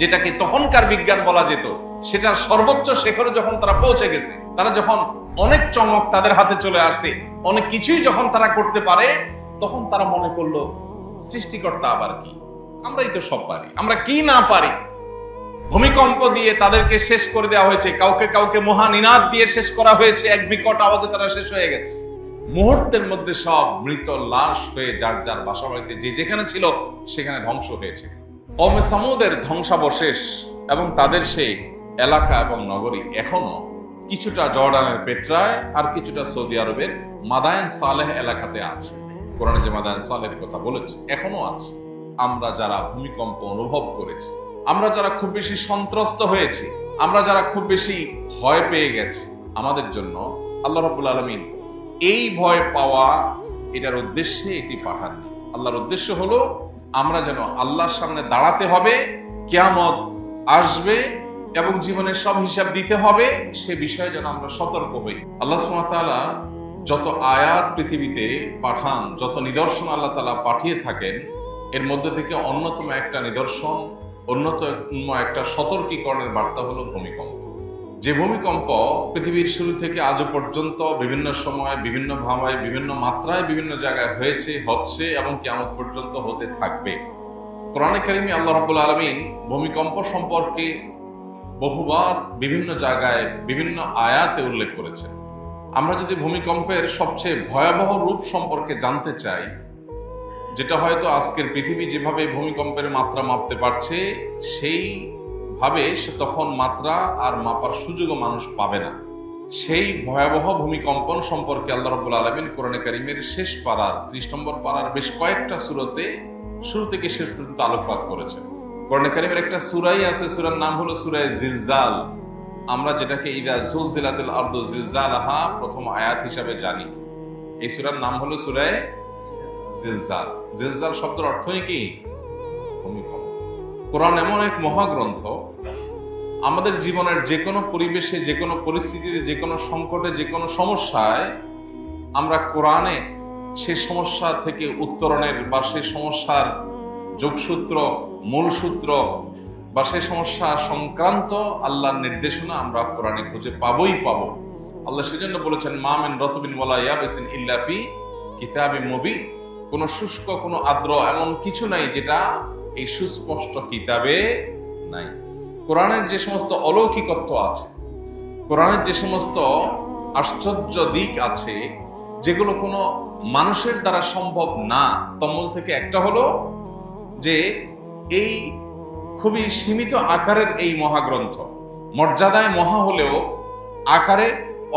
যেটাকে তখনকার বিজ্ঞান বলা যেত, সেটার সর্বোচ্চ শিখরে যখন তারা পৌঁছে গেছে, তারা যখন অনেক চমক তাদের হাতে চলে আসে, অনেক কিছুই যখন তারা করতে পারে, তখন তারা মনে করলো সৃষ্টিকর্তা আবার কি, আমরাই তো সব পারি, আমরা কি না পারি। ভূমিকম্প দিয়ে তাদেরকে শেষ করে দেওয়া হয়েছে, কাউকে কাউকে মহানিনাদ দিয়ে শেষ করা হয়েছে, এক বিকট আওয়াজে তারা শেষ হয়ে গেছে। মুহূর্তের মধ্যে সব মৃত লাশ হয়ে যার যার বাসা বাড়িতে যে যেখানে ছিল সেখানে ধ্বংস হয়েছে। কওমে সামুদের ধ্বংসাবশেষ এবং তাদের সেই এলাকা এবং নগরী এখনো কিছুটা জর্ডানের পেট্রায় আর কিছুটা সৌদি আরবের মাদায়েন সালেহ এলাকাতে আছে। কোরআনে যে মাদায়েন সালেহের কথা বলেছে এখনো আছে। আমরা যারা ভূমিকম্প অনুভব করেছি, আমরা যারা খুব বেশি সন্ত্রস্ত হয়েছি, আমরা যারা খুব বেশি ভয় পেয়ে গেছি, আমাদের জন্য আল্লাহ রাব্বুল আলামিন এই ভয় পাওয়া এটার উদ্দেশ্যে এটি পাঠাননি। আল্লাহর উদ্দেশ্য হলো আমরা যেন আল্লাহর সামনে দাঁড়াতে হবে, কিয়ামত আসবে এবং জীবনের সব হিসাব দিতে হবে, সে বিষয়ে যেন আমরা সতর্ক হই। আল্লাহ সুবহানাহু ওয়া তাআলা যত আয়াত পৃথিবীতে পাঠান, যত নিদর্শন আল্লাহ তাআলা পাঠিয়ে থাকেন, এর মধ্যে থেকে অন্যতম একটা নিদর্শন, অন্যতম একটা সতর্কীকরণের বার্তা হলো ভূমিকম্প। যে ভূমিকম্প পৃথিবীর শুরু থেকে আজও পর্যন্ত বিভিন্ন সময়, বিভিন্ন ভাবে, বিভিন্ন মাত্রায়, বিভিন্ন জায়গায় হয়েছে, হচ্ছে এবং কিয়ামত পর্যন্ত হতে থাকবে। কোরআনে কারিমে আল্লাহ রাব্বুল আলামিন ভূমিকম্প সম্পর্কে বহুবার বিভিন্ন জায়গায় বিভিন্ন আয়াতে উল্লেখ করেছেন। আমরা যদি ভূমিকম্পের সবচেয়ে ভয়াবহ রূপ সম্পর্কে জানতে চাই, যেটা হয়তো আজকের পৃথিবী যেভাবে ভূমিকম্পের মাত্রা মাপতে পারছে, সেই ভাবে সে তখন মাত্রা আর মাপার সুযোগও মানুষ পাবে না। সেই ভয়াবহ ভূমিকম্পন সম্পর্কে আল্লাহ রাব্বুল আলামিন কোরআনে কারীমের শেষ পারার 30 নম্বর পারার বেশ কয়েকটা সূরাতে শুরু থেকে শেষ পর্যন্ত আলোকপাত করেছেন। কোরআনে কারীমের একটা সূরাই আছে, সূরার নাম হলো সূরা জিলজাল। আমরা যেটাকে ইদা জুলজিলাতিল আরদু জিলজালাহা প্রথম আয়াত হিসাবে জানি, এই সূরার নাম হলো সূরা জিলজাল। জিলজাল শব্দের অর্থই কি? ভূমিকম্প। কোরআন এমন এক মহাগ্রন্থ, আমাদের জীবনের যে কোনো পরিবেশে, যে কোনো পরিস্থিতিতে, যে কোনো সংকটে, যে কোনো সমস্যায় আমরা কোরআনে সেই সমস্যা থেকে উত্তরণের বা সেই সমস্যার যোগসূত্র, মূল সূত্র বা সেই সমস্যা সংক্রান্ত আল্লাহর নির্দেশনা আমরা কোরআনে খুঁজে পাবোই পাবো। আল্লাহ সেজন্য বলেছেন, মা মিন রাতবিন ওয়ালা ইয়াবিসিন ইল্লা ফি কিতাবিম মুবিন। কোনো শুষ্ক, কোনো আর্দ্র এমন কিছু নাই যেটা এই সুস্পষ্ট কিতাবে নাই। কোরআনের যে সমস্ত অলৌকিকত্ব আছে, কোরআনের যে সমস্ত আশ্চর্য দিক আছে, যেগুলো কোনো মানুষের দ্বারা সম্ভব না, তন্মধ্য থেকে একটা হলো যে এই খুবই সীমিত আকারের এই মহাগ্রন্থ, মর্যাদায় মহা হলেও আকারে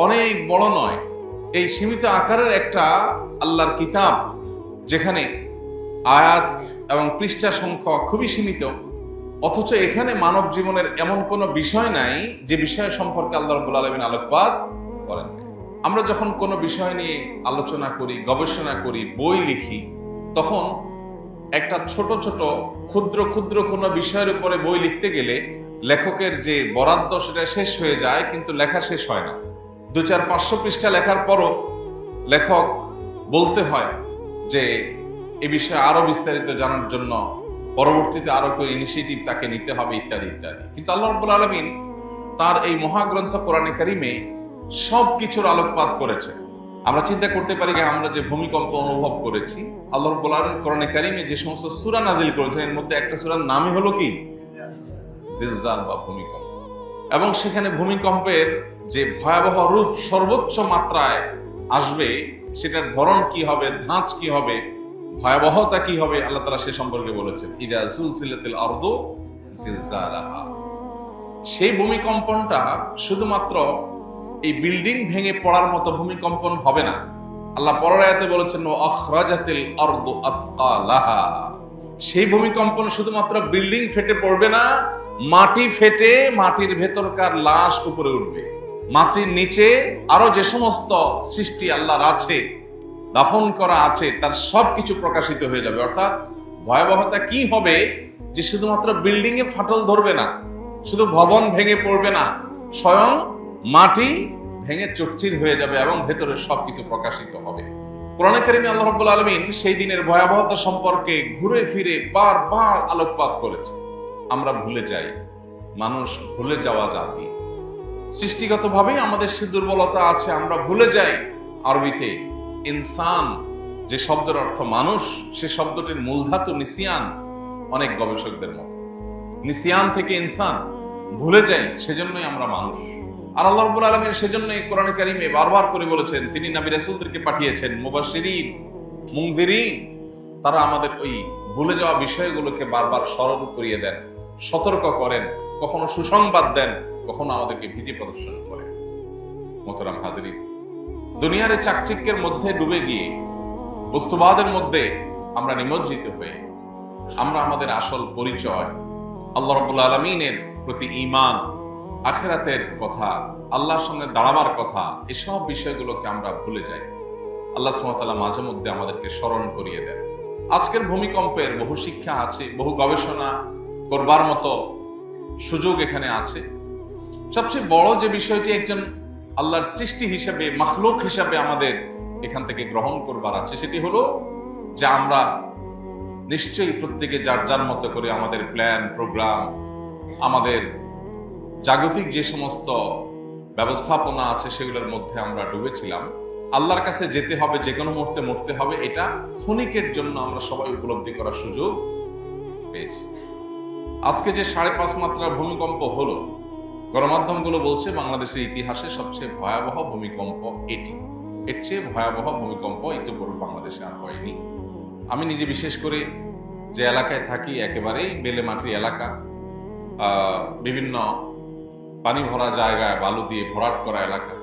অনেক বড় নয়, এই সীমিত আকারের একটা আল্লাহর কিতাব, যেখানে আয়াত এবং পৃষ্ঠা সংখ্যা খুবই সীমিত, অথচ এখানে মানব জীবনের এমন কোনো বিষয় নাই যে বিষয় সম্পর্কে আল্লাহ রাব্বুল আলামিন আলোকপাত করেন। আমরা যখন কোনো বিষয় নিয়ে আলোচনা করি, গবেষণা করি, বই লিখি, তখন একটা ছোট ছোট ক্ষুদ্র ক্ষুদ্র কোনো বিষয়ের উপরে বই লিখতে গেলে লেখকের যে বরাদ্দ সেটা শেষ হয়ে যায়, কিন্তু লেখা শেষ হয় না। 200-500 পৃষ্ঠা লেখার পরও লেখক বলতে হয় যে এ বিষয়ে আরো বিস্তারিত জানার জন্য পরবর্তীতে আরো কেউ ইনিশিয়েটিভ তাকে নিতে হবে, ইত্যাদি ইত্যাদি। কিন্তু আল্লাহ রাব্বুল আলামিন তার এই মহাগ্রন্থ কোরআনে কারীমে সবকিছুর আলোকপাত করেছে। আমরা চিন্তা করতে পারি যে আমরা যে ভূমিকম্প অনুভব করেছি, আল্লাহ রাব্বুল আলামিন কোরআনে কারীমে যে সমস্ত সূরা নাজিল করেছেন, এর মধ্যে একটা সূরার নামই হলো কি? জিলজাল বা ভূমিকম্প। এবং সেখানে ভূমিকম্পের যে ভয়াবহ রূপ সর্বোচ্চ মাত্রায় আসবে, সেটার ধরন কি হবে, ধাঁচ কি হবে, ভয়াবহতা কি হবে, আল্লাহ তাআলা সে সম্পর্কে বলেছেন, ইদা জুলজিলাতিল আরদু জিলজালাহা। সেই ভূমিকম্পনটা শুধুমাত্র এই বিল্ডিং ভেঙে পড়ার মতো ভূমিকম্পন হবে না। আল্লাহ পরের আয়াতে বলেছেন, ওয়া আখরাজাতিল আরদু আসকালাহা। সেই ভূমিকম্পন শুধুমাত্র বিল্ডিং ফেটে পড়বে না, মাটি ফেটে মাটির ভেতরকার লাশ উপরে উঠবে। মাটির নিচে আরো যে সমস্ত সৃষ্টি আল্লাহর আছে, দাফন করা আছে, তার সবকিছু প্রকাশিত হয়ে যাবে। অর্থাৎ ভয়াবহতা কি হবে যে শুধুমাত্র বিল্ডিং এ ফাটল ধরবে না, শুধু ভবন ভেঙে পড়বে না, স্বয়ং মাটি ভেঙে চচ্চির হয়ে যাবে এবং ভেতরের সবকিছু প্রকাশিত হবে। কোরআনে কারীমে আল্লাহ রাব্বুল আলামিন সেই দিনের ভয়াবহতা সম্পর্কে ঘুরে ফিরে বারবার আলোকপাত করেছে। আমরা ভুলে যাই। মানুষ ভুলে যাওয়া জাতি, সৃষ্টিগতভাবেই আমাদের সে দুর্বলতা আছে, আমরা ভুলে যাই। আরবিতে ইনসান যে শব্দের অর্থ মানুষ, সে শব্দটির মূল ধাতু নিসিয়ান। অনেক গবেষকদের মত নিসিয়ান থেকে ইনসান, ভুলে যাই, সেজন্যই আমরা মানুষ। আর আল্লাহ রাব্বুল আলামিন সেজন্যই কোরআনে কারিমে বারবার করে বলেছেন, তিনি নবী রাসূলদেরকে পাঠিয়েছেন মুবাশশিরিন মুনযিরিন। তারা আমাদের ওই ভুলে যাওয়া বিষয়গুলোকে বারবার স্মরণ করিয়ে দেন, সতর্ক করেন, কখনো সুসংবাদ দেন, কখনো আমাদেরকে ভীতি প্রদর্শন করেন। মোহতারাম হাজিরিন, দুনিয়ার চাকচিক্যের মধ্যে ডুবে গিয়ে, বস্তুবাদের মধ্যে আমরা নিমজ্জিত হয়ে, আমরা আমাদের আসল পরিচয় আল্লাহ রাব্বুল আলামিনের প্রতি ঈমান, আখিরাতের কথা, আল্লাহর সামনে দাঁড়াবার কথা, এসব বিষয়গুলোকে আমরা ভুলে যাই। আল্লাহ সুবহানাহু ওয়া তাআলা মাঝে মধ্যে আমাদেরকে স্মরণ করিয়ে দেন। আজকের ভূমিকম্পের বহু শিক্ষা আছে, বহু গবেষণা করবার মতো সুযোগ এখানে আছে। সবচেয়ে বড় যে বিষয়টি একজন আল্লাহর সৃষ্টি হিসেবে, মাখলুক হিসেবে আমাদের এখান থেকে গ্রহণ করবার আছে, সেটি হলো যে আমরা নিশ্চয়ই প্রত্যেকে যার যার মতো করে আমাদের প্ল্যান প্রোগ্রাম, আমাদের জাগতিক যে সমস্ত ব্যবস্থাপনা আছে সেগুলোর মধ্যে আমরা ডুবেছিলাম। আল্লাহর কাছে যেতে হবে, যে কোনো মুহূর্তে মরতে হবে, এটা ক্ষণিকের জন্য আমরা সবাই উপলব্ধি করার সুযোগ পেয়েছি। আজকে যে 5.5 মাত্রার ভূমিকম্প হলো, গণমাধ্যমগুলো বলছে বাংলাদেশের ইতিহাসে সবচেয়ে ভয়াবহ ভূমিকম্প এটি। এর চেয়ে ভয়াবহ ভূমিকম্প ইতিপূর্বে বাংলাদেশে আর হয়নি। আমি নিজে বিশেষ করে যে এলাকায় থাকি, একেবারেই বেলেমাটির এলাকা, বিভিন্ন পানি ভরা জায়গায় বালু দিয়ে ভরাট করা এলাকা,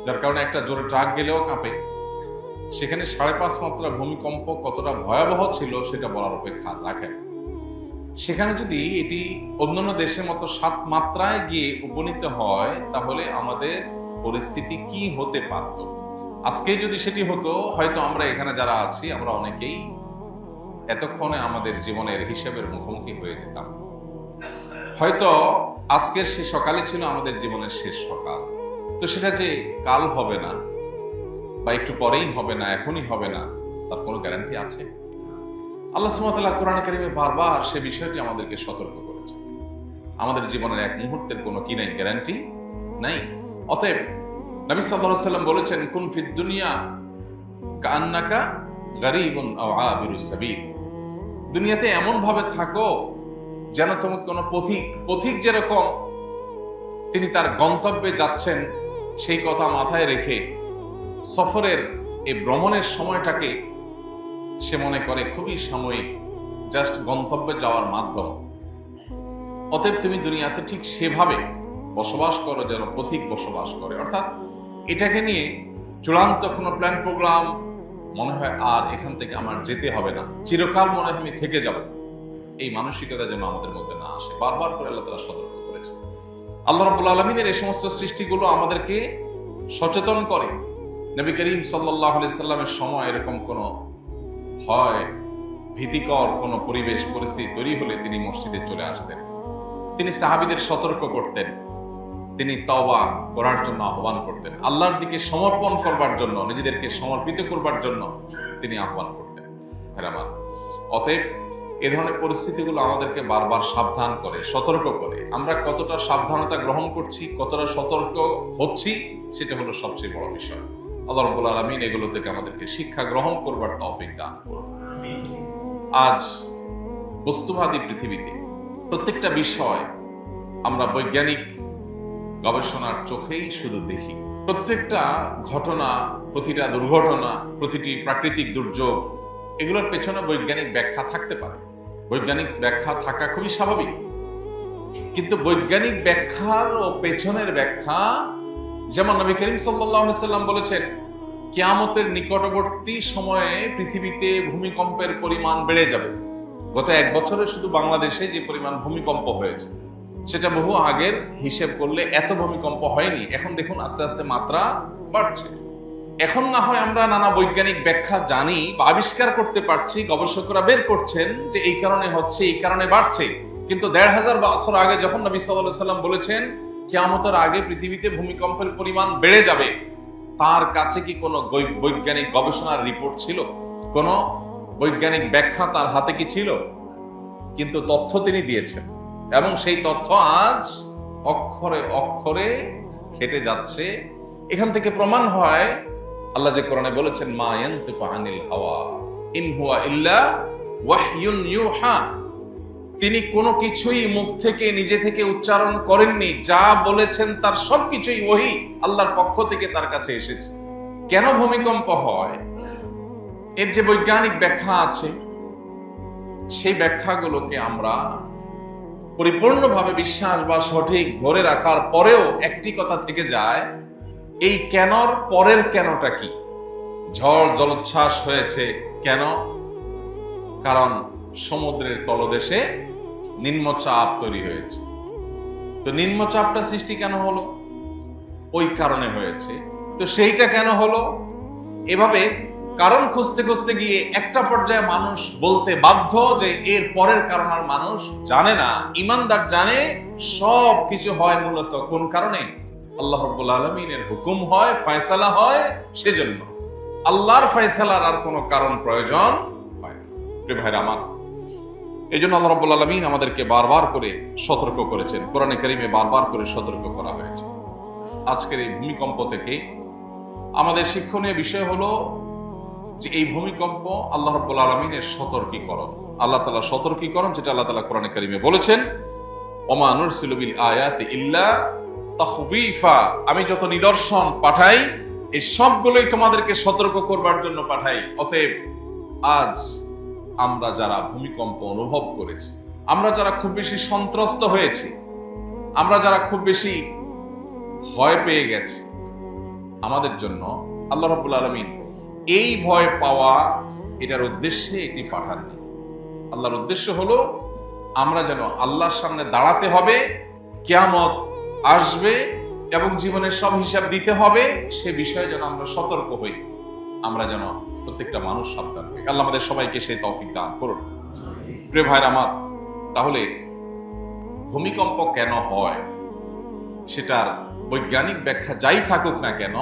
যার কারণে একটা জোরে ট্রাক গেলেও কাঁপে। সেখানে 5.5 মাত্রা ভূমিকম্প কতটা ভয়াবহ ছিল সেটা বলার অপেক্ষা রাখে না। সেখানে যদি এটি অন্যান্য দেশের মতো 7 মাত্রায় গিয়ে উপনীত হয়, তাহলে আমাদের পরিস্থিতি কি হতে পারত? আজকে যদি সেটি হতো, হয়তো আমরা এখানে যারা আছি আমরা অনেকেই এতক্ষণে আমাদের জীবনের হিসাবের মুখোমুখি হয়ে যেতাম। হয়তো আজকের সে সকালে ছিল আমাদের জীবনের শেষ সকাল। তো সেটা যে কাল হবে না, বা একটু পরেই হবে না, এখনই হবে না, তার কোনো গ্যারান্টি আছে? আল্লাহ সুবহানাহু ওয়া তাআলা কোরআন কারীমে বারবার সে বিষয়টি আমাদেরকে সতর্ক করেছে। আমাদের জীবনের এক মুহূর্তের কোনো কি নাই, গ্যারান্টি নাই। অতএব নবী সাল্লাল্লাহু আলাইহি ওয়াসাল্লাম বলেছেন, কুন ফিদ দুনিয়া কাআন্নাকা গারীবুন আও আবিরুস সাবিল। দুনিয়াতে এমন ভাবে থাকো যেন তুমি কোনো পথিক যেরকম তিনি তার গন্তব্যে যাচ্ছেন সেই কথা মাথায় রেখে সফরের এই ভ্রমণের সময়টাকে সে মনে করে খুবই সাময়িক, জাস্ট গন্তব্যে যাওয়ার মাধ্যম। অতএব তুমি দুনিয়াতে ঠিক সেভাবে বসবাস করো যেন পথিক বসবাস করে। অর্থাৎ এটাকে নিয়ে চূড়ান্ত কোনো প্ল্যান প্রোগ্রাম মনে হয় আর এখান থেকে আমার যেতে হবে না, চিরকাল মনে হয় আমি থেকে যাব, এই মানসিকতা যেন আমাদের মধ্যে না আসে। বারবার করে আল্লাহ তাআলা সতর্ক করেছে। আল্লাহ রাব্বুল আলামিনের এই সমস্ত সৃষ্টিগুলো আমাদেরকে সচেতন করে। নবী করিম সাল্লাল্লাহু আলাইহি সাল্লামের সময় এরকম কোনো ভয় ভীতিকর কোনো পরিবেশ পরিস্থিতি তৈরি হলে তিনি মসজিদে চলে আসতেন, তিনি সাহাবীদের সতর্ক করতেন, তিনি তওবা করার জন্য আহ্বান করতেন, আল্লাহর দিকে সমর্পণ করবার জন্য, নিজেদেরকে সমর্পিত করবার জন্য তিনি আহ্বান করতেন। আমার অতএব এ ধরনের পরিস্থিতিগুলো আমাদেরকে বারবার সাবধান করে, সতর্ক করে। আমরা কতটা সাবধানতা গ্রহণ করছি, কতটা সতর্ক হচ্ছি, সেটা হলো সবচেয়ে বড় বিষয়। আল্লাহ রাব্বুল আলামিন এগুলো থেকে আমাদেরকে শিক্ষা গ্রহণ করবার তৌফিক দান করুন। আজ বস্তুবাদী পৃথিবীতে প্রত্যেকটা বিষয় আমরা বৈজ্ঞানিক গবেষণার চোখেই শুধু দেখি। প্রত্যেকটা ঘটনা, প্রতিটা দুর্ঘটনা, প্রতিটি প্রাকৃতিক দুর্যোগ, এগুলোর পেছনে বৈজ্ঞানিক ব্যাখ্যা থাকতে পারে। বৈজ্ঞানিক ব্যাখ্যা থাকা খুবই স্বাভাবিক, কিন্তু বৈজ্ঞানিক ব্যাখ্যার ও পেছনের ব্যাখ্যা, যেমন নবী করিম সাল্লাল্লাহু আলাইহি সাল্লাম বলেছেন, কিয়ামতের নিকটবর্তী সময়ে পৃথিবীতে ভূমিকম্পের পরিমাণ বেড়ে যাবে। গত 1 বছরে শুধু বাংলাদেশে যে পরিমাণ ভূমিকম্প হয়েছে, সেটা বহু আগের হিসেব করলে এত ভূমিকম্প হয়নি। এখন দেখুন আস্তে আস্তে মাত্রা বাড়ছে। এখন না হয় আমরা নানা বৈজ্ঞানিক ব্যাখ্যা জানি বা আবিষ্কার করতে পারছি, গবেষকরা বের করছেন যে এই কারণে হচ্ছে, এই কারণে বাড়ছে, কিন্তু 1500 বছর আগে যখন নবী সাল্লাল্লাহু আলাইহি সাল্লাম বলেছেন কিয়ামতের আগে পৃথিবীতে ভূমিকম্পের পরিমাণ বেড়ে যাবে, তার কাছে কি কোনো বৈজ্ঞানিক গবেষণার রিপোর্ট ছিল? কোনো বৈজ্ঞানিক ব্যাখ্যা তার হাতে কি ছিল? কিন্তু তথ্য তিনি দিয়েছেন। এবং সেই তথ্য আজ অক্ষরে অক্ষরে খেটে যাচ্ছে। এখান থেকে প্রমাণ হয় আল্লাহ যে কোরআনে বলেছেন, মা ইয়ানতিকু আনিল হাওয়া ইন হুয়া ইল্লা ওয়াহয়ুন ইউহা, তিনি কোনো কিছুই মুখ থেকে নিজে থেকে উচ্চারণ করেননি, যা বলেছেন তার সবকিছুই ওহী আল্লাহর পক্ষ থেকে তার কাছে এসেছে। কেন ভূমিকম্প হয় এর যে বৈজ্ঞানিক ব্যাখ্যা আছে, সেই ব্যাখ্যাগুলোকে আমরা পরিপূর্ণভাবে বিশ্বাস বা সঠিক ধরে রাখার পরেও একটি কথা থেকে যায়, এই কেনর পরের কেনটা কি? ঝড় জলোচ্ছ্বাস হয়েছে কেন? কারণ সমুদ্রের তলদেশে নিম্নচাপ তৈরি হয়েছে। তো নিম্নচাপটা সৃষ্টি কেন হলো? ওই কারণে হয়েছে। তো সেইটা কেন হলো? এভাবে কারণ খুঁজতে খুঁজতে গিয়ে একটা পর্যায়ে মানুষ বলতে বাধ্য যে এর পরের কারণ আর মানুষ জানে না। ঈমানদার জানে সব কিছু হয় মূলত কোন কারণে? আল্লাহ রাব্বুল আলামিনের হুকুম হয়, ফয়সালা হয়, সেজন্য আল্লাহর ফয়সালার আর কোনো কারণ প্রয়োজন হয় না। প্রিয় ভাইরা আমার, এই জন্য আল্লাহ রাব্বুল আলামিন আমাদেরকে বারবার করে সতর্ক করেছেন। কোরআনে কারীমে বারবার করে সতর্ক করা হয়েছে। আজকের এই ভূমিকম্প থেকে আমাদের শিক্ষণীয় বিষয় হলো যে এই ভূমিকম্প আল্লাহ রাব্বুল আলামিনের সতর্কীকরণ, আল্লাহ তাআলা সতর্কীকরণ, যেটা আল্লাহ তাআলা কোরআনে কারীমে বলেছেন, ওমা নুরসিলু বিল আয়াতি ইল্লা তাখবীফা, আমি যত নিদর্শন পাঠাই এই সবগুলোই তোমাদেরকে সতর্ক করবার জন্য পাঠাই। অতএব আজ আমরা যারা ভূমিকম্প অনুভব করেছি, আমরা যারা খুব বেশি সন্ত্রস্ত হয়েছি, আমরা যারা খুব বেশি ভয় পেয়ে গেছি, আমাদের জন্য আল্লাহ রাব্বুল আলামিন এই ভয় পাওয়া এটার উদ্দেশ্যে এটি পাঠাননি। আল্লাহর উদ্দেশ্য হলো আমরা যেন আল্লাহর সামনে দাঁড়াতে হবে, কিয়ামত আসবে এবং জীবনের সব হিসাব দিতে হবে, সে বিষয়ে যেন আমরা সতর্ক হই, আমরা যেন প্রত্যেকটা মানুষ সাবধান হই। আল্লাহ আমাদের সবাইকে সেই তৌফিক দান করুন। প্রিয় ভাইরা আমার, তাহলে ভূমিকম্প কেন হয় সেটার বৈজ্ঞানিক ব্যাখ্যা যাই থাকুক না কেন,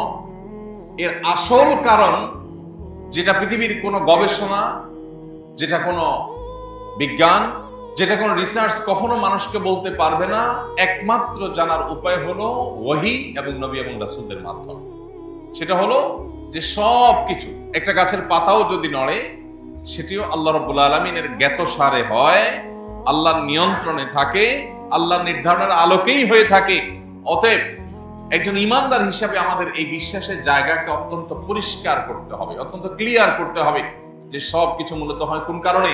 এর আসল কারণ যেটা পৃথিবীর কোনো গবেষণা, যেটা কোনো বিজ্ঞান, যেটা কোনো রিসার্চ কখনো মানুষকে বলতে পারবে না, একমাত্র জানার উপায় হলো ওহী এবং নবী এবং রাসূলদের মাধ্যমে। সেটা হলো যে সব কিছু, একটা গাছের পাতাও যদি নড়ে সেটিও আল্লাহ রাব্বুল আলামিনের জ্ঞাতসারে হয়, আল্লাহর নিয়ন্ত্রণে থাকে, আল্লাহর নির্ধারণের আলোকেই হয়ে থাকে। অতএব একজন ঈমানদার হিসাবে আমাদের এই বিশ্বাসের জায়গাকে অত্যন্ত পরিষ্কার করতে হবে, অত্যন্ত ক্লিয়ার করতে হবে যে সব কিছু মূলত হয় কোন কারণে?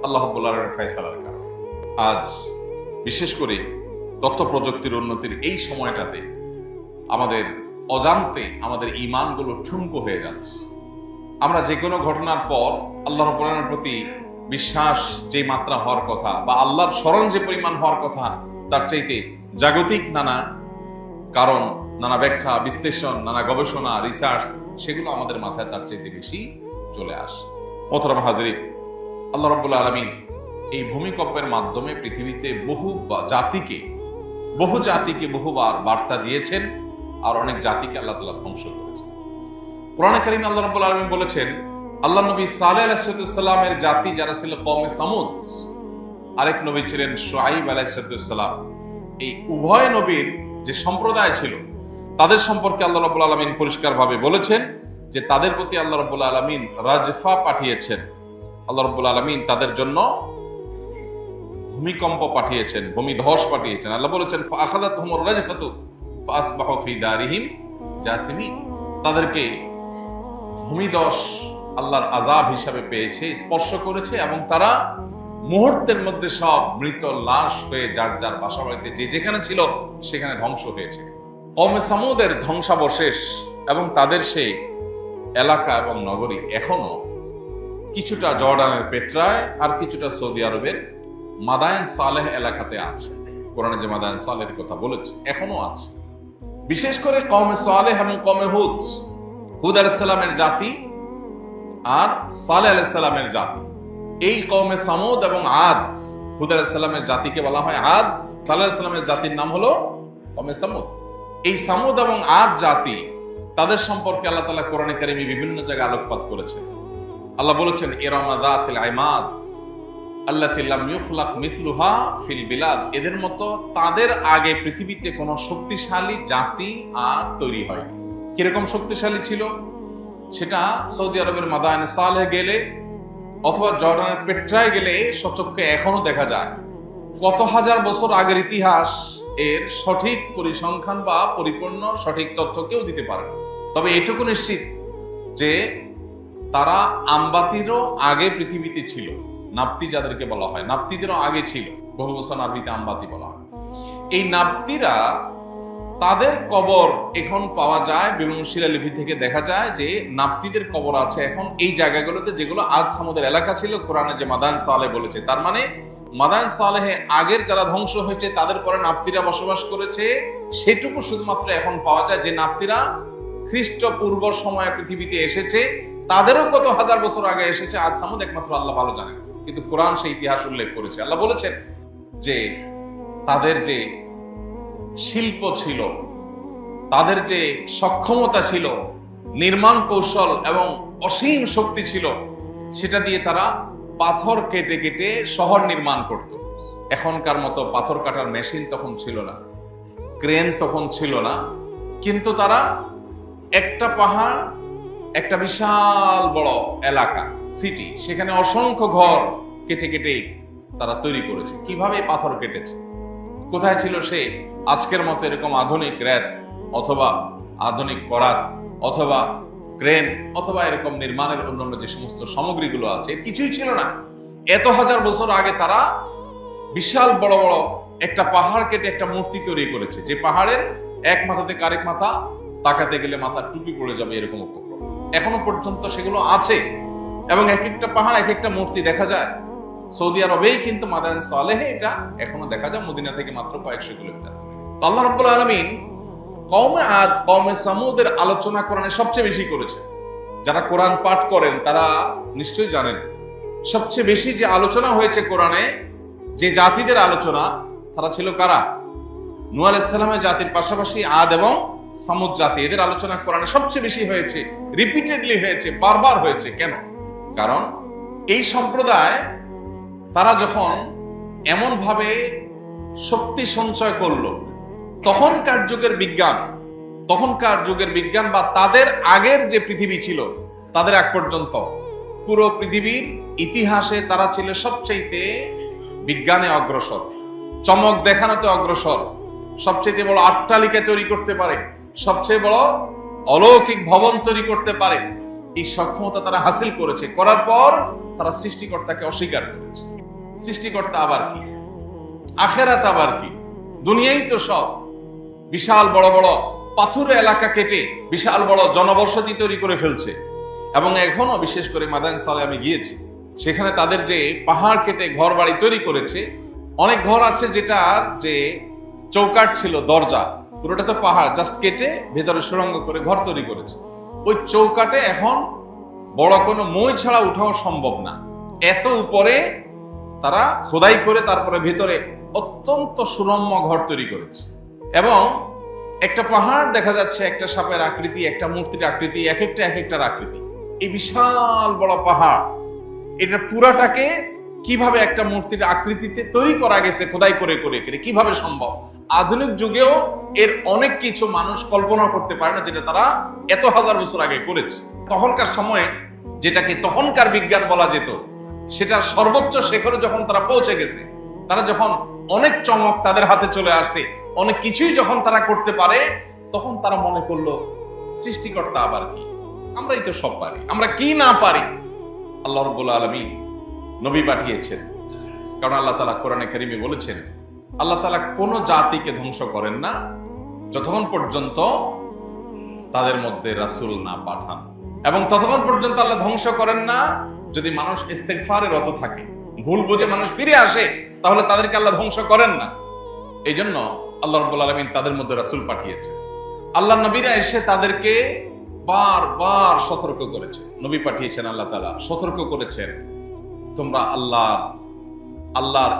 আল্লাহ রাব্বুল আলামিনের ফয়সালার কারণে। আজ বিশেষ করে তথ্য প্রযুক্তির উন্নতির এই সময়টাতে আমাদের অজান্তে আমাদের ঈমানগুলো ঠুনকো হয়ে যাচ্ছে। আমরা যে কোনো ঘটনার পর আল্লাহ রাব্বুল আলামিনের প্রতি বিশ্বাস যে মাত্রা হওয়ার কথা বা আল্লাহর স্মরণ যে পরিমাণ হওয়ার কথা, তার চাইতে জাগতিক নানা কারণ, নানা ব্যাখ্যা, বিশ্লেষণ, নানা গবেষণা, রিসার্চ, সেগুলো আমাদের মাথায় তার চাইতে বেশি চলে আসে। মোহতারাম হাজরিন, আল্লাহ রাব্বুল আলামিন এই ভূমিকম্পের মাধ্যমে পৃথিবীতে বহু জাতিকে বহুবার বার্তা দিয়েছেন, আর অনেক জাতিকে আল্লাহ তাআলা ধ্বংস করেছেন। কোরআনে কারীমে আল্লাহ রাব্বুল আলামিন বলেছেন, আল্লাহ নবী সালেহ আলাইহিস সালামের জাতি যারা ছিল কওমে সামুদ, আরেক নবী ছিলেন শুআইব আলাইহিস সালাম, এই উভয় নবীর যে সম্প্রদায় ছিল তাদের সম্পর্কে আল্লাহ রাব্বুল আলামিন পরিষ্কারভাবে বলেছেন যে তাদের প্রতি আল্লাহ রাব্বুল আলামিন রাজফা পাঠিয়েছেন। আল্লাহ রাব্বুল আলামিন তাদের জন্য ভূমিকম্প পাঠিয়েছেন, ভূমিধস পাঠিয়েছেন। আল্লাহ বলেছেন, ফাআখাযাতহুমুর রাজফাতু ফাআসবাহু ফি দারিহিম জাসিমিন, তাদেরকে ভূমিধস আল্লাহর আযাব হিসাবে পেয়েছে, স্পর্শ করেছে, এবং তারা মুহূর্তের মধ্যে সব মৃত লাশ হয়ে যার যার বাসা বাড়িতে যে যেখানে ছিল সেখানে ধ্বংস হয়েছে। কওমে সামুদের ধ্বংসাবশেষ এবং তাদের সেই এলাকা এবং নগরী এখনো কিছুটা জর্ডানের পেট্রায় আর কিছুটা সৌদি আরবের মাদায়েন সালেহ এলাকাতে আছে। কোরআনে যে মাদায়েন সালেহের কথা বলেছে এখনো আছে। বিশেষ করে কওমে সালেহ এবং কওমে হুদ, হুদ আলাইহিস সালামের জাতি আর সালেহ আলাইহিস সালামের জাতি, এই কওমে সামুদ এবং আদ, হুদ আলাইহিস সালামের জাতিকে বলা হয় আদ, সালেহ আলাইহিস সালামের জাতির নাম হলো কওমে সামুদ। এই সামুদ এবং আদ জাতি, তাদের সম্পর্কে আল্লাহ তাআলা কোরআনে কারীমে বিভিন্ন জায়গায় আলোকপাত করেছেন। আল্লাহ বলেছেন, ইরামা যাতিল ইমাদ, আল্লাতী লাম ইউখলাক মিসলুহা ফিল বিলাদ, এদের মতো তাদের আগে পৃথিবীতে কোনো শক্তিশালী জাতি আর তৈরি হয়নি। কিরকম শক্তিশালী ছিল সেটা সৌদি আরবের মাদায়েনে সালেহ গেলে অথবা জর্ডানের পেট্রায় গেলে সচক্ষে এখনো দেখা যায়। কত হাজার বছর আগের ইতিহাস এর সঠিক পরিসংখ্যান বা পরিপূর্ণ সঠিক তথ্য কেউ দিতে পারে না। তবে এটুকু নিশ্চিত যে তারা আমবাতিরও আগে পৃথিবীতে ছিল। নাপ্তি যাদেরকে বলা হয়, নাপ্তিদেরও আগে ছিল। বহু বছর আরবিতে আমবাতি বলা হয়। এই নাপ্তিরা, তাদের কবর এখন পাওয়া যায় বিভিন্ন শিলালিপি থেকে দেখা যায় যে নাপ্তিদের কবর আছে এখন এই জায়গাগুলোতে যেগুলো আজ সামুদের এলাকা ছিল। কোরআনে যে মাদায়েন সালেহ বলেছে, তার মানে মাদায়েন সালেহে আগের যারা ধ্বংস হয়েছে তাদের পরে নাপ্তিরা বসবাস করেছে, সেটুকু শুধুমাত্র এখন পাওয়া যায়। যে নাপ্তিরা খ্রিস্টপূর্ব সময়ে পৃথিবীতে এসেছে, তাদেরও কত হাজার বছর আগে এসেছে আজ সামুদ একমাত্র আল্লাহ ভালো জানে। কিন্তু কোরআন সেই ইতিহাস উল্লেখ করেছে। আল্লাহ বলেছেন যে তাদের যে শিল্প ছিল, তাদের যে সক্ষমতা ছিল, নির্মাণ কৌশল এবং অসীম শক্তি ছিল, সেটা দিয়ে তারা পাথর কেটে কেটে শহর নির্মাণ করত। এখনকার মতো পাথর কাটার মেশিন তখন ছিল না, ক্রেন তখন ছিল না, কিন্তু তারা একটা পাহাড়, একটা বিশাল বড় এলাকা, সিটি, সেখানে অসংখ্য ঘর কেটে কেটে তারা তৈরি করেছে। কিভাবে পাথর কেটেছে? কোথায় ছিল সে আজকের মতো এরকম আধুনিক রেত অথবা আধুনিক করাত অথবা ক্রেন অথবা এরকম নির্মাণের অন্যান্য যে সমস্ত সামগ্রীগুলো আছে, কিছুই ছিল না। এত হাজার বছর আগে তারা বিশাল বড় বড় একটা পাহাড় কেটে একটা মূর্তি তৈরি করেছে, যে পাহাড়ের এক মাথা থেকে আরেক মাথা তাকাতে গেলে মাথার টুপি পড়ে যাবে, এরকম উপক্রম এখনো পর্যন্ত সেগুলো আছে। এবং এক একটা পাহাড় এক একটা মূর্তি দেখা যায়। সৌদি আরবেই কিন্তু মাদায়েন সালেহে এটা এখনো দেখা যায়, মদিনা থেকে মাত্র কয়েকশো কিলোমিটার। আল্লাহ রাব্বুল আলামিন কওমে আদ, কওমে সামুদের আলোচনা কোরআনে সবচেয়ে বেশি করেছে। যারা কোরআন পাঠ করেন তারা নিশ্চয়ই জানেন সবচেয়ে বেশি যে আলোচনা হয়েছে কোরআনে, যে জাতিদের আলোচনা, তারা ছিল কারা? নূহ আলাইহিস সালামের জাতির পাশাপাশি আদ এবং সামুদ জাতি, এদের আলোচনা কোরআনে সবচেয়ে বেশি হয়েছে, রিপিটেডলি হয়েছে, বারবার হয়েছে। কেন? কারণ এই সম্প্রদায় তারা যখন এমন ভাবে শক্তি সঞ্চয় করলো, তখনকার যুগের বিজ্ঞান বা তাদের আগের যে পৃথিবী ছিল, তাদের আগ পর্যন্ত পুরো পৃথিবীর ইতিহাসে তারা ছিল সবচেয়ে বিজ্ঞানে অগ্রসর, চমক দেখানোতে অগ্রসর, সবচেয়ে বড় অট্টালিকা তৈরি করতে পারে, সবচেয়ে বড় অলৌকিক ভবন তৈরি করতে পারে। এই সক্ষমতা তারা হাসিল করেছে। করার পর তারা সৃষ্টিকর্তাকে অস্বীকার করেছে। সৃষ্টিকর্তা আবার কি, আখেরাত আবার কি, দুনিয়াই তো সব। বিশাল বড় বড় পাথুরে এলাকা কেটে বিশাল বড় জনবসতি তৈরি করে ফেলছে। এবং এখনো বিশেষ করে মাদায়েন সালেহ আমি গিয়েছি, সেখানে তাদের যে পাহাড় কেটে ঘর বাড়ি তৈরি করেছে, অনেক ঘর আছে যেটার যে চৌকাঠ ছিল, দরজা, পুরোটা তো পাহাড়, জাস্ট কেটে ভেতরে সুড়ঙ্গ করে ঘর তৈরি করেছে। ওই চৌকাঠে এখন বড় কোনো মই ছাড়া উঠাও সম্ভব না, এত উপরে তারা খোদাই করে তারপরে ভেতরে অত্যন্ত সুরম্য ঘর তৈরি করেছে। এবং একটা পাহাড় দেখা যাচ্ছে, একটা সাপের আকৃতি, একটা মূর্তির আকৃতি, এক একটার আকৃতি। এই বিশাল বড় পাহাড়, এটা পুরাটাকে কিভাবে একটা মূর্তির আকৃতিতে তৈরি করা গেছে, খোদাই করে করে করে, কিভাবে সম্ভব? আধুনিক যুগেও এর অনেক কিছু মানুষ কল্পনা করতে পারে না, যেটা তারা এত হাজার বছর আগে করেছে। তখনকার সময়ে যেটাকে তখনকার বিজ্ঞান বলা যেত, সেটার সর্বোচ্চ শিখরে যখন তারা পৌঁছে গেছে, তারা যখন অনেক চমক তাদের হাতে চলে আসে, অনেক কিছুই যখন তারা করতে পারে, তখন তারা মনে করলো সৃষ্টিকর্তা আবার কি, আমরাই তো সব পারি, আমরা কি না পারি? আল্লাহ রাব্বুল আলামিন নবী পাঠিয়েছেন, কারণ আল্লাহ তাআলা কোরআনে কারীমে বলেছেন, আল্লাহ তাআলা কোন জাতিকে ধ্বংস করেন না যতক্ষণ পর্যন্ত তাদের মধ্যে রাসূল না পাঠান, এবং ততক্ষণ পর্যন্ত আল্লাহ ধ্বংস করেন না যদি মানুষ ইস্তেগফারে রত থাকে, ভুল বুঝে মানুষ ফিরে আসে, তাহলে তাদেরকে আল্লাহ ধ্বংস করেন না। এই জন্য আল্লাহ রাব্বুল আলামিন তাদের মধ্যে রাসূল পাঠিয়েছেন। আল্লাহ নবীরা এসে তাদেরকে বারবার সতর্ক করেছে, নবী পাঠিয়েছেন আল্লাহ তাআলা, সতর্ক করেছেন, তোমরা আল্লাহর